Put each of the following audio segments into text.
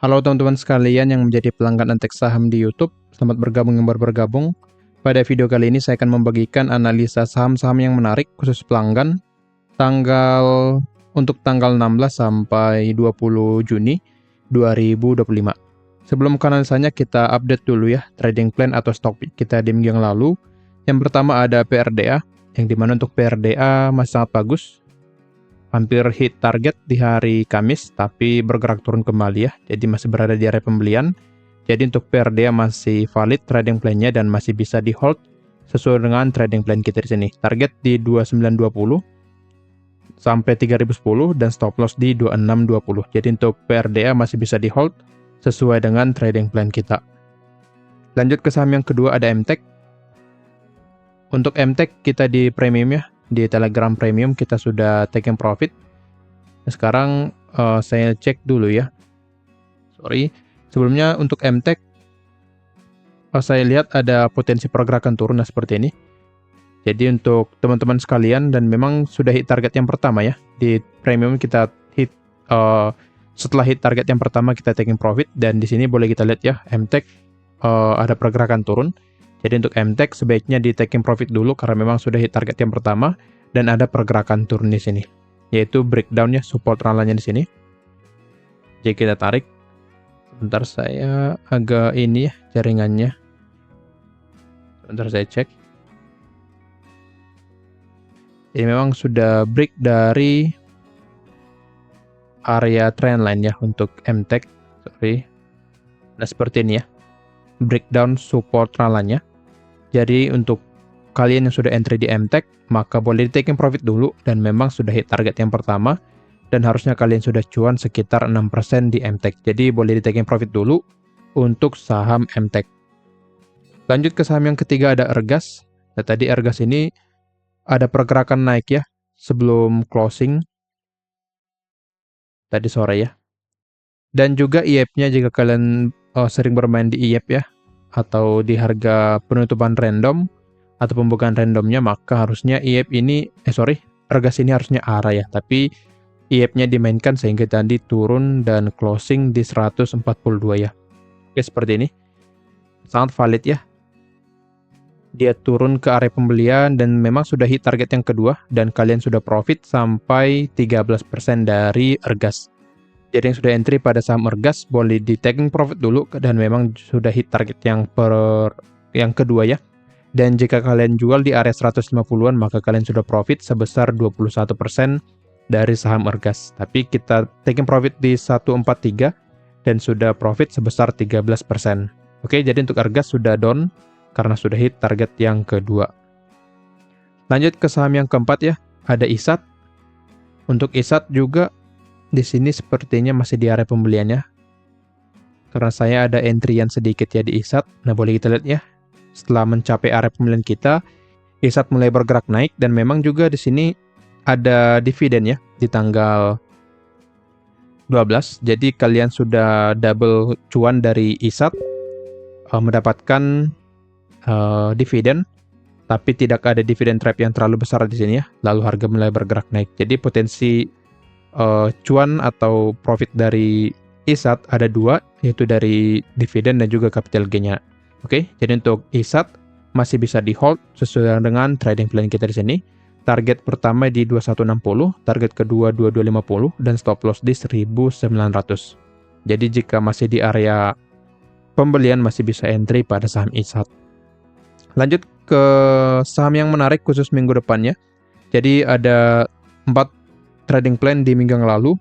Halo teman-teman sekalian yang menjadi pelanggan Antek Saham di YouTube, selamat bergabung yang baru bergabung. Pada video kali ini saya akan membagikan analisa saham-saham yang menarik khusus pelanggan untuk tanggal 16 sampai 20 Juni 2025. Sebelum ke analisanya kita update dulu ya trading plan atau stock pick kita di minggu yang lalu. Yang pertama ada PRDA, yang dimana untuk PRDA masih sangat bagus. Hampir hit target di hari Kamis, tapi bergerak turun kembali ya. Jadi masih berada di area pembelian. Jadi untuk PRDA masih valid trading plan-nya dan masih bisa di hold sesuai dengan trading plan kita di sini. Target di 2920 sampai 3010 dan stop loss di 2620. Jadi untuk PRDA masih bisa di hold sesuai dengan trading plan kita. Lanjut ke saham yang kedua ada MTech. Untuk MTech kita di premium ya. Di Telegram Premium kita sudah taking profit. Sekarang saya cek dulu ya. Sebelumnya untuk MTech saya lihat ada potensi pergerakan turun seperti ini. Jadi untuk teman-teman sekalian dan memang sudah hit target yang pertama ya. Di Premium kita hit setelah hit target yang pertama kita taking profit dan di sini boleh kita lihat ya MTech ada pergerakan turun. Jadi untuk MTech sebaiknya di taking profit dulu karena memang sudah hit target yang pertama dan ada pergerakan turun di sini. Yaitu breakdown ya support ranalnya di sini. Jadi kita tarik. Sebentar saya agak ini ya jaringannya. Sebentar saya cek. Jadi memang sudah break dari area trendline ya untuk MTech. Nah seperti ini ya. Breakdown support ranalnya. Jadi untuk kalian yang sudah entry di MTech, maka boleh di taking profit dulu dan memang sudah hit target yang pertama dan harusnya kalian sudah cuan sekitar 6% di MTech. Jadi boleh di taking profit dulu untuk saham MTech. Lanjut ke saham yang ketiga ada Ergas. Nah, tadi Ergas ini ada pergerakan naik ya sebelum closing tadi sore ya. Dan juga IEP-nya jika kalian sering bermain di IEP ya atau di harga penutupan random atau pembukaan randomnya, maka harusnya Ergas ini harusnya arah ya, tapi IEP-nya dimainkan sehingga tadi turun dan closing di 142 ya. Oke, seperti ini. Sangat valid ya. Dia turun ke area pembelian dan memang sudah hit target yang kedua dan kalian sudah profit sampai 13% dari Ergas. Jadi yang sudah entry pada saham Ergas boleh di taking profit dulu dan memang sudah hit target yang kedua ya. Dan jika kalian jual di area 150-an maka kalian sudah profit sebesar 21% dari saham Ergas. Tapi kita taking profit di 143 dan sudah profit sebesar 13%. Oke, jadi untuk Ergas sudah down karena sudah hit target yang kedua. Lanjut ke saham yang keempat ya, ada ISAT. Untuk ISAT juga di sini sepertinya masih di area pembeliannya. Karena saya ada entryan sedikit ya di ISAT. Nah, boleh kita lihat ya. Setelah mencapai area pembelian kita, ISAT mulai bergerak naik dan memang juga di sini ada dividen ya di tanggal 12. Jadi kalian sudah double cuan dari ISAT mendapatkan dividen, tapi tidak ada dividen trap yang terlalu besar di sini ya. Lalu harga mulai bergerak naik. Jadi potensi cuan atau profit dari ISAT ada dua, yaitu dari dividen dan juga capital gain-nya. Oke, jadi untuk ISAT masih bisa di hold sesuai dengan trading plan kita di sini. Target pertama di 2160, target kedua 2250 dan stop loss di 1900. Jadi jika masih di area pembelian masih bisa entry pada saham ISAT. Lanjut ke saham yang menarik khusus minggu depannya. Jadi ada 4 trading plan di minggu yang lalu.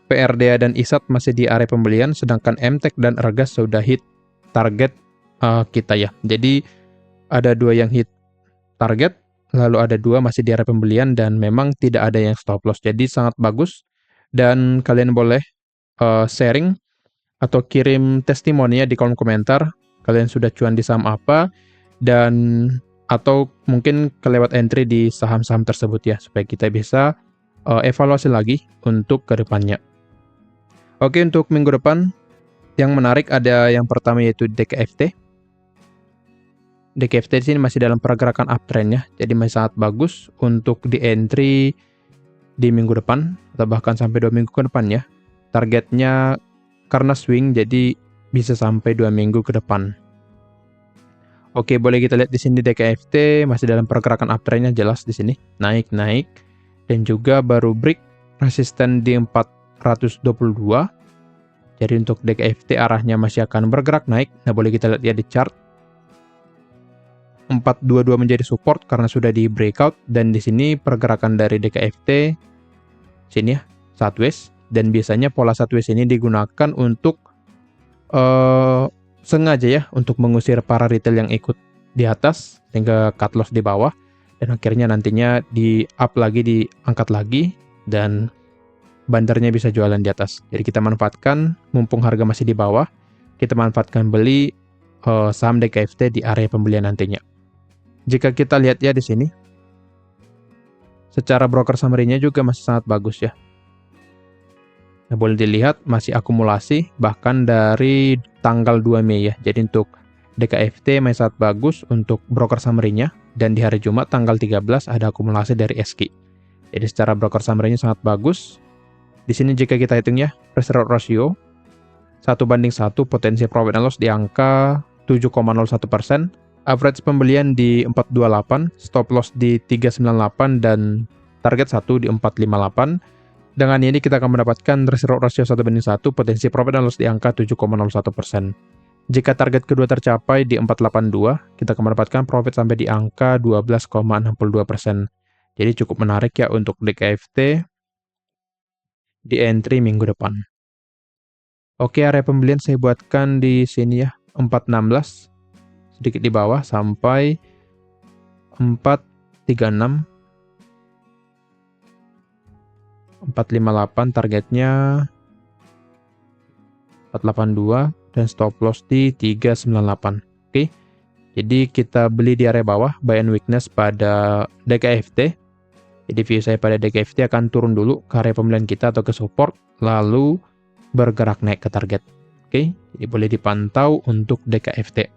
PRDA dan ISAT masih di area pembelian, sedangkan MTech dan Ergas sudah hit target kita ya. Jadi ada 2 yang hit target, lalu ada 2 masih di area pembelian dan memang tidak ada yang stop loss. Jadi sangat bagus dan kalian boleh sharing atau kirim testimoninya di kolom komentar. Kalian sudah cuan di saham apa dan atau mungkin kelewat entry di saham-saham tersebut ya, supaya kita bisa evaluasi lagi untuk ke depannya. Oke, untuk minggu depan yang menarik ada yang pertama yaitu DKFT. DKFT di sini masih dalam pergerakan uptrend ya, jadi masih sangat bagus untuk di entry di minggu depan atau bahkan sampai 2 minggu ke depan ya. Targetnya karena swing jadi bisa sampai 2 minggu ke depan. Oke, boleh kita lihat di sini DKFT masih dalam pergerakan uptrendnya jelas di sini, naik dan juga baru break resisten di 422. Jadi untuk DKFT arahnya masih akan bergerak naik. Nah, boleh kita lihat ya di chart. 422 menjadi support karena sudah di breakout, dan di sini pergerakan dari DKFT sini ya, sideways, dan biasanya pola sideways ini digunakan untuk sengaja ya untuk mengusir para retail yang ikut di atas sehingga cut loss di bawah, dan akhirnya nantinya di up lagi, diangkat lagi, dan bandarnya bisa jualan di atas. Jadi kita manfaatkan mumpung harga masih di bawah, kita manfaatkan beli saham DKFT di area pembelian nantinya. Jika kita lihat ya di sini, secara broker summary-nya juga masih sangat bagus ya. Nah, boleh dilihat masih akumulasi bahkan dari tanggal 2 Mei ya. Jadi untuk DKFT masih sangat bagus untuk broker summary-nya, dan di hari Jumat tanggal 13 ada akumulasi dari SQ. Jadi secara broker summary-nya sangat bagus. Di sini jika kita hitung ya, risk reward ratio 1:1, potensi profit and loss di angka 7,01%, average pembelian di 428, stop loss di 398, dan target 1 di 458. Dengan ini kita akan mendapatkan risk reward ratio 1:1, potensi profit and loss di angka 7,01%. Jika target kedua tercapai di 482, kita akan mendapatkan profit sampai di angka 12,62%. Jadi cukup menarik ya untuk DKFT di entry minggu depan. Oke, area pembelian saya buatkan di sini ya, 416, sedikit di bawah sampai 436, 458, targetnya 482, dan stop loss di 398. Oke, jadi kita beli di area bawah, buy and weakness pada DKFT. Jadi view saya pada DKFT akan turun dulu ke area pembelian kita atau ke support, lalu bergerak naik ke target. Oke, jadi boleh dipantau untuk DKFT.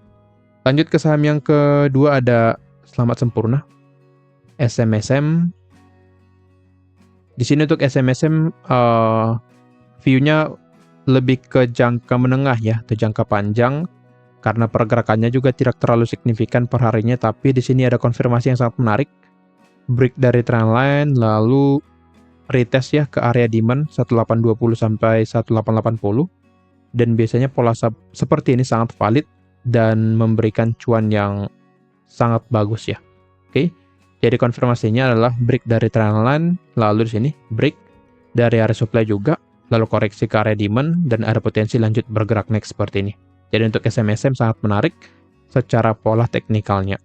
Lanjut ke saham yang kedua, ada Selamat Sempurna, SMSM. Di sini untuk SMSM view-nya lebih ke jangka menengah ya, atau jangka panjang, karena pergerakannya juga tidak terlalu signifikan per harinya, tapi di sini ada konfirmasi yang sangat menarik. Break dari trendline, lalu retest ya ke area demand 1820 sampai 1880, dan biasanya pola seperti ini sangat valid dan memberikan cuan yang sangat bagus ya. Oke, jadi konfirmasinya adalah break dari trendline, lalu di sini break dari area supply juga, lalu koreksi ke area demand, dan ada potensi lanjut bergerak naik seperti ini. Jadi untuk SMSM sangat menarik secara pola teknikalnya.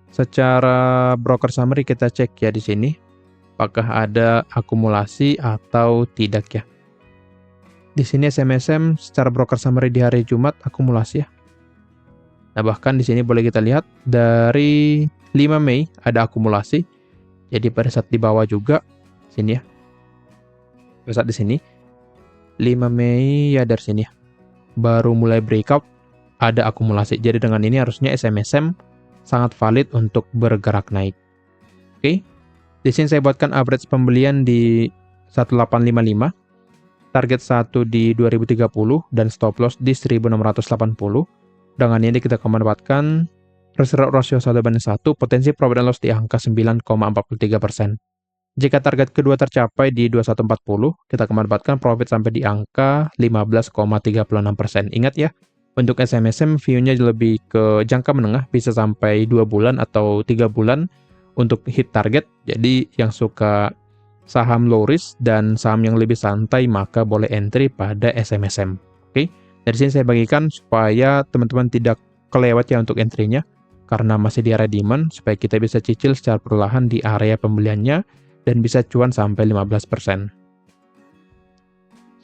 Secara broker summary kita cek ya di sini, apakah ada akumulasi atau tidak ya. Di sini SMSM secara broker summary di hari Jumat akumulasi ya. Nah, bahkan di sini boleh kita lihat dari 5 Mei ada akumulasi. Jadi pada saat di bawah juga sini ya. Pada saat di sini 5 Mei ya dari sini ya. Baru mulai breakout ada akumulasi. Jadi dengan ini harusnya SMSM sangat valid untuk bergerak naik. Oke. Di sini saya buatkan average pembelian di 1855, target 1 di 2030, dan stop loss di 1680. Dengan ini kita akan mendapatkan risk reward ratio 1:1, potensi profit and loss di angka 9,43%. Jika target kedua tercapai di 2140, kita akan mendapatkan profit sampai di angka 15,36%. Ingat ya, untuk SMSM view-nya lebih ke jangka menengah, bisa sampai 2 bulan atau 3 bulan untuk hit target. Jadi yang suka saham low risk dan saham yang lebih santai maka boleh entry pada SMSM. Oke, dari sini saya bagikan supaya teman-teman tidak kelewat ya untuk entry-nya, karena masih di area demand, supaya kita bisa cicil secara perlahan di area pembeliannya dan bisa cuan sampai 15%.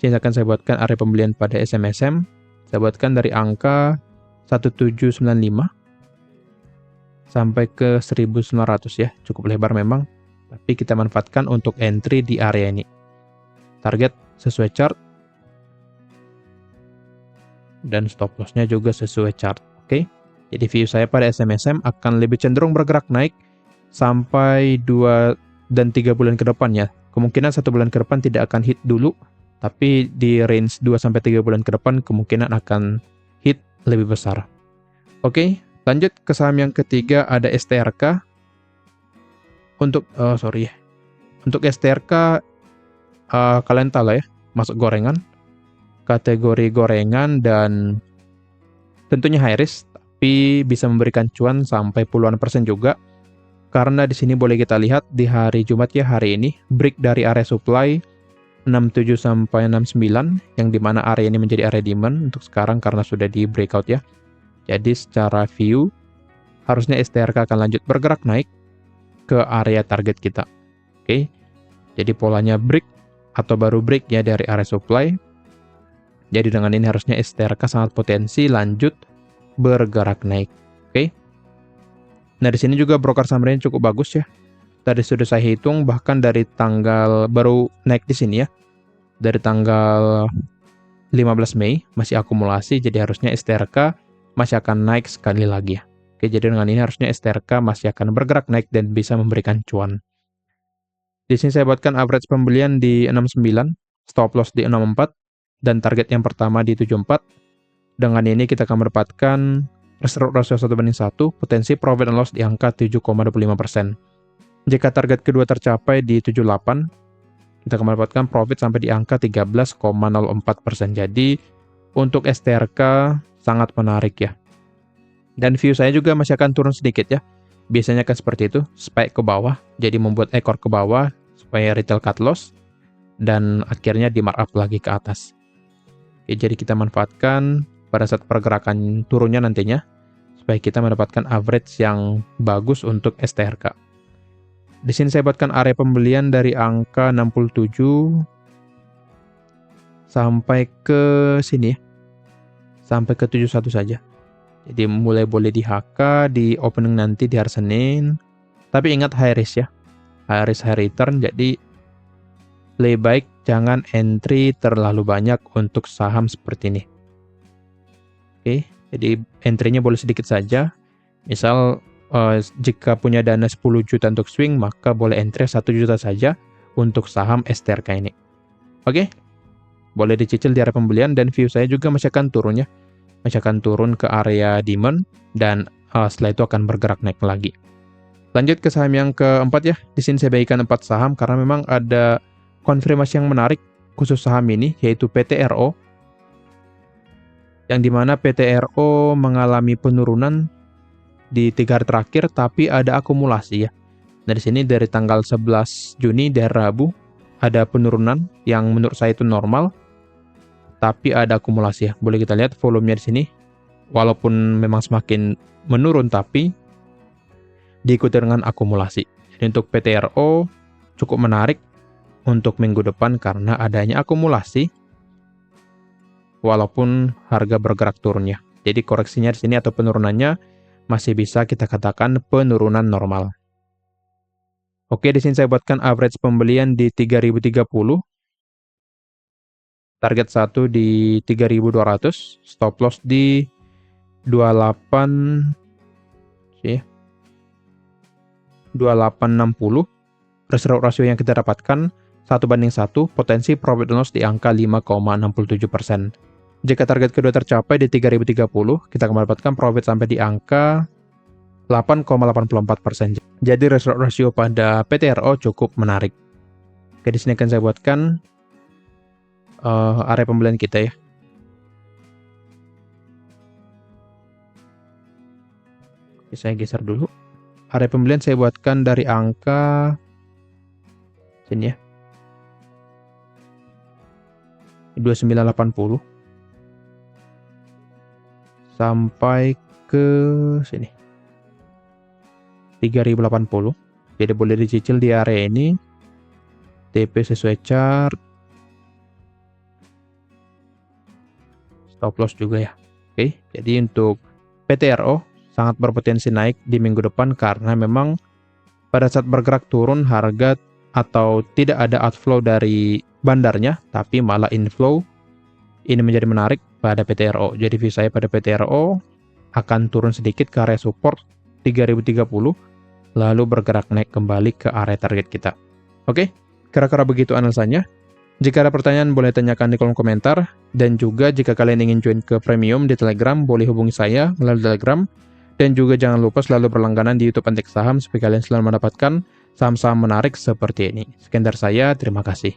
Sini akan saya buatkan area pembelian pada SMSM. Saya buatkan dari angka 1795 sampai ke 1900 ya, cukup lebar memang, tapi kita manfaatkan untuk entry di area ini. Target sesuai chart, dan stop loss-nya juga sesuai chart. Oke, jadi view saya pada SMSM akan lebih cenderung bergerak naik sampai 2 dan 3 bulan ke depan ya. Kemungkinan 1 bulan ke depan tidak akan hit dulu, Tapi di range 2-3 bulan ke depan kemungkinan akan hit lebih besar. Oke, lanjut ke saham yang ketiga ada STRK. Untuk STRK kalian tahu lah ya, masuk gorengan, kategori gorengan dan tentunya high risk, tapi bisa memberikan cuan sampai puluhan persen juga. Karena di sini boleh kita lihat di hari Jumat ya, hari ini break dari area supply 67 sampai 69, yang dimana area ini menjadi area demand untuk sekarang karena sudah di breakout ya. Jadi secara view harusnya STRK akan lanjut bergerak naik ke area target kita. Oke. Jadi polanya break atau baru break ya dari area supply. Jadi dengan ini harusnya STRK sangat potensi lanjut bergerak naik. Oke. Nah, di sini juga broker summary cukup bagus ya. Tadi sudah saya hitung bahkan dari tanggal baru naik di sini ya. Dari tanggal 15 Mei masih akumulasi, jadi harusnya STRK masih akan naik sekali lagi ya. Oke, jadi dengan ini harusnya STRK masih akan bergerak naik dan bisa memberikan cuan. Di sini saya buatkan average pembelian di 69, stop loss di 64, dan target yang pertama di 74. Dengan ini kita akan mendapatkan ratio 1:1, potensi profit and loss di angka 7,25%. Jika target kedua tercapai di 78, kita akan mendapatkan profit sampai di angka 13,04%. Jadi untuk STRK sangat menarik ya. Dan view saya juga masih akan turun sedikit ya. Biasanya kan seperti itu, spike ke bawah, jadi membuat ekor ke bawah supaya retail cut loss, dan akhirnya di markup lagi ke atas. Oke, jadi kita manfaatkan pada saat pergerakan turunnya nantinya, supaya kita mendapatkan average yang bagus untuk STRK. Di sini saya buatkan area pembelian dari angka 67 sampai ke sini ya, sampai ke 71 saja. Jadi mulai boleh di HK di opening nanti di hari Senin. Tapi ingat high risk ya. High risk high return, jadi lebih baik jangan entry terlalu banyak untuk saham seperti ini. Oke, jadi entry-nya boleh sedikit saja. Misal jika punya dana 10 juta untuk swing, maka boleh entry 1 juta saja untuk saham STRK ini. Oke, boleh dicicil di area pembelian dan view saya juga masih akan turun ya. Masih akan turun ke area demand dan setelah itu akan bergerak naik lagi. Lanjut ke saham yang keempat ya. Di sini saya bagikan 4 saham karena memang ada konfirmasi yang menarik khusus saham ini, yaitu PTRO. Yang dimana PTRO mengalami penurunan di 3 hari terakhir, tapi ada akumulasi ya. Nah, di sini dari tanggal 11 Juni dari Rabu ada penurunan yang menurut saya itu normal. Tapi ada akumulasi ya. Boleh kita lihat volumenya di sini. Walaupun memang semakin menurun, tapi diikuti dengan akumulasi. Jadi untuk PTRO cukup menarik untuk minggu depan karena adanya akumulasi. Walaupun harga bergerak turunnya. Jadi koreksinya di sini atau penurunannya masih bisa kita katakan penurunan normal. Oke, di sini saya buatkan average pembelian di 3030. Target 1 di 3.200, stop loss di 28 ya. 2860. Rasio yang kita dapatkan 1:1, potensi profit and loss di angka 5,67%. Jika target kedua tercapai di 3030, kita akan mendapatkan profit sampai di angka 8,84%. Jadi rasio pada PTRO cukup menarik. Oke, di sini akan saya buatkan area pembelian kita ya. Oke, saya geser dulu. Area pembelian saya buatkan dari angka sini ya. 2980 sampai ke sini. 3080. Jadi boleh dicicil di area ini. TP sesuai chart. Stop loss juga ya. Oke, jadi untuk PTRO sangat berpotensi naik di minggu depan karena memang pada saat bergerak turun harga atau tidak ada outflow dari bandarnya, tapi malah inflow. Ini menjadi menarik pada PTRO. Jadi view saya pada PTRO akan turun sedikit ke area support 3030, lalu bergerak naik kembali ke area target kita. Oke, kira-kira begitu analisanya. Jika ada pertanyaan boleh tanyakan di kolom komentar, dan juga jika kalian ingin join ke premium di Telegram boleh hubungi saya melalui Telegram, dan juga jangan lupa selalu berlangganan di YouTube Antik Saham supaya kalian selalu mendapatkan saham-saham menarik seperti ini. Sekian dari saya, terima kasih.